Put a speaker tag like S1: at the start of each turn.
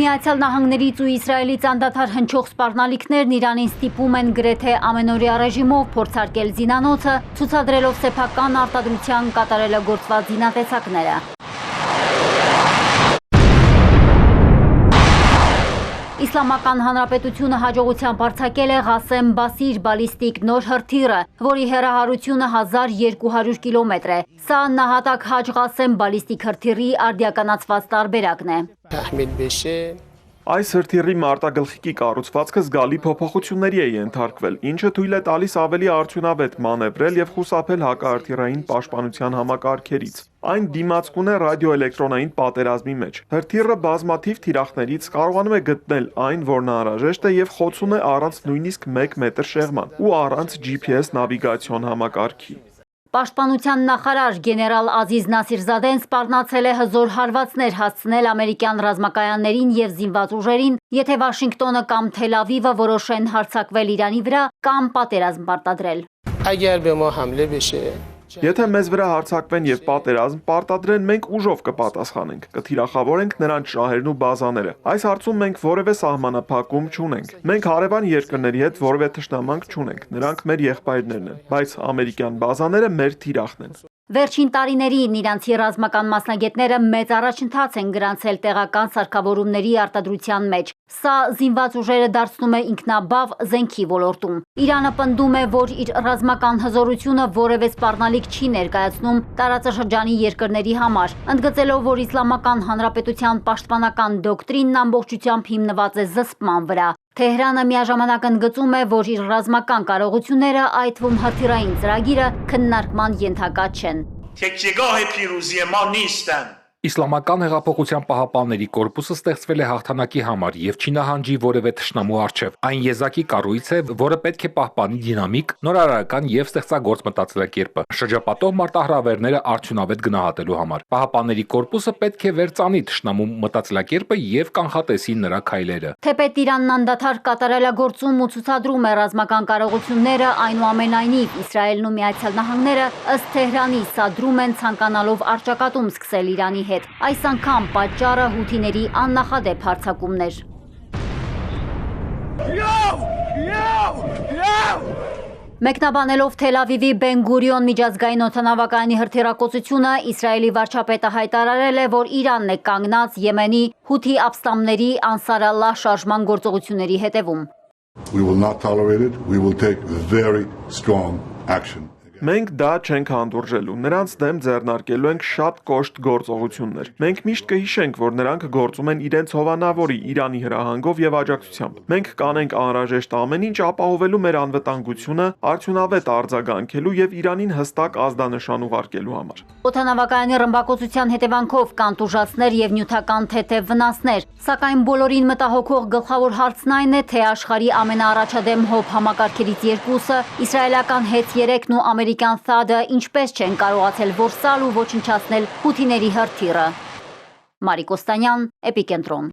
S1: Միացյալ Նահանգներից ու Իսրայելից անդադար հնչող սպառնալիքներն Իրանին ստիպում են գրեթե ամենօրյա ռեժիմով փորձարկել զինանոցը, ցուցադրելով սեփական արտադրության կատարելագործված զինատեսակները։ Իսլամական Հանրապետությունը հաջողությամբ արձակել է Ղասեմ Բասիր բալիստիկ նոր հրթիռը, որի հեռահարությունը 1200 կիլոմետր է։ Սա նահատակ Հաջ Ղասեմ բալիստիկ հրթիռի արդիականացված տարբերակն է։
S2: Այս հրթիռի մարտագլխիկի կառուցվածքը զգալի փոփոխությունների է ենթարկվել, ինչը թույլ է տալիս ավելի արդյունավետ մանևրել եւ խուսափել հակահրթիռային պաշտպանության համակարգերից։ Այն դիմացկուն է ռադիոէլեկտրոնային պատերազմի մեջ։ Հրթիռը բազմաթիվ թիրախներից կարողանում է գտնել այն, որն անհրաժեշտ է եւ խոցում է առանց նույնիսկ 1 մետր շեղման ու առանց GPS նավիգացիոն համակարգի։
S1: Պաշտպանության նախարար գեներալ Ազիզ Նասիրզադեն սպառնացել է հզոր հարվածներ հասցնել ամերիկյան ռազմակայաններին եւ զինված ուժերին, եթե Վաշինգտոնը կամ Թել Ավիվը որոշեն հարձակվել Իրանի վրա կամ պատերազմ պարտադրել։
S2: Եթե մեզ վրա հարձակվեն եւ պատերազմ պարտադրեն, մենք ուժով կպատասխանենք, կթիրախավորենք նրանց շահերն ու բազաները։ Այս հարցում մենք որևէ սահմանափակում չունենք։ Մենք հարևան երկրների հետ որևէ թշնամանք չունենք, նրանք մեր եղբայրներն են, բայց ամերիկյան բազաները մեր թիրախն են։
S1: Վերջին տարիներին իրանցի ռազմական մասնագետները մեծ առաջընթաց են գրանցել տեղական սարքավորումների արտադրության մեջ։ Սա զինված ուժերը դարձնում է ինքնաբավ զենքի ոլորտում։ Իրանը պնդում է, որ իր ռազմական հզորությունը որևէ սպառնալիք չի ներկայացնում տարածաշրջանի երկրների համար, ընդգծելով, որ Իսլամական Հանրապետության պաշտպանական դոկտրինն ամբողջությամբ հիմնված է զսպման վրա։ Թեհրանը միաժամանակ ընդգծում է, որ իր ռազմական կարողությունները, այդ թվում հրթիռային ծրագիրը, քննարկման ենթակա չեն։
S3: Իսլամական հեղափոխության պահապանների կորպուսը ստեղծվել է հաղթանակի համար եւ չի նահանջի որևէ թշնամու առջև։ Այն եզակի կառույց է, որը պետք է պահպանի դինամիկ, նորարարական եւ ստեղծագործ մտածելակերպը, շրջապատող մարտահրավերները արդյունավետ գնահատելու համար։ Պահապանների կորպուսը պետք է վերծանի թշնամու մտածելակերպը եւ կանխատեսի նրա քայլերը։
S1: Թեպետ Իրանն անդադար կատարելագործում ու ցուցադրում է ռազմական կարողությունները, այնուամենայնիվ Իսրայելն ու Միացյալ Նահանգները ըստ Թեհրանի սադրում են ցանկանալով առճակատում սկսել Իրանի հետ։ Այս անգամ պատճառը հութիների աննախադեպ հարձակումներ։ Մեկնաբանելով Թել Ավիվի Բեն Գուրիոն միջազգային օդանավակայանի հրթիռակոծությունը, Իսրայելի վարչապետը հայտարարել է, որ Իրանն է կանգնած Եմենի հութի ապստամբների Անսար Ալլահ շարժման գործողությունների հետևում։
S2: Մենք դա չենք հանդուրժելու, նրանց դեմ ձեռնարկելու ենք շատ կոշտ գործողություններ։ Մենք միշտ կհիշենք, որ նրանք գործում են իրենց հովանավորի, Իրանի հրահանգով եւ աջակցությամբ։ Մենք կանենք անհրաժեշտ ամեն ինչ ապահովելու մեր անվտանգությունը, արդյունավետ արձագանքելու եւ Իրանին հստակ ազդանշան ուղարկելու համար։
S1: Օդանավակայանի ռմբակոծության հետևանքով կան տուժածներ եւ նյութական թեթև վնասներ, սակայն բոլորին մտահոգող գլխավոր հարցն այն է, թե աշխարհի ամենաառաջադեմ հոբ համակարգերից երկուսը, իսրայելական Հետ-3-ն ու ամերիկյան Թադը, ինչպես չեն կարողացել որսալ ու ոչնչացնել հութիների հրթիռը։ Մարիկ Օստանյան, Էպիկենտրոն։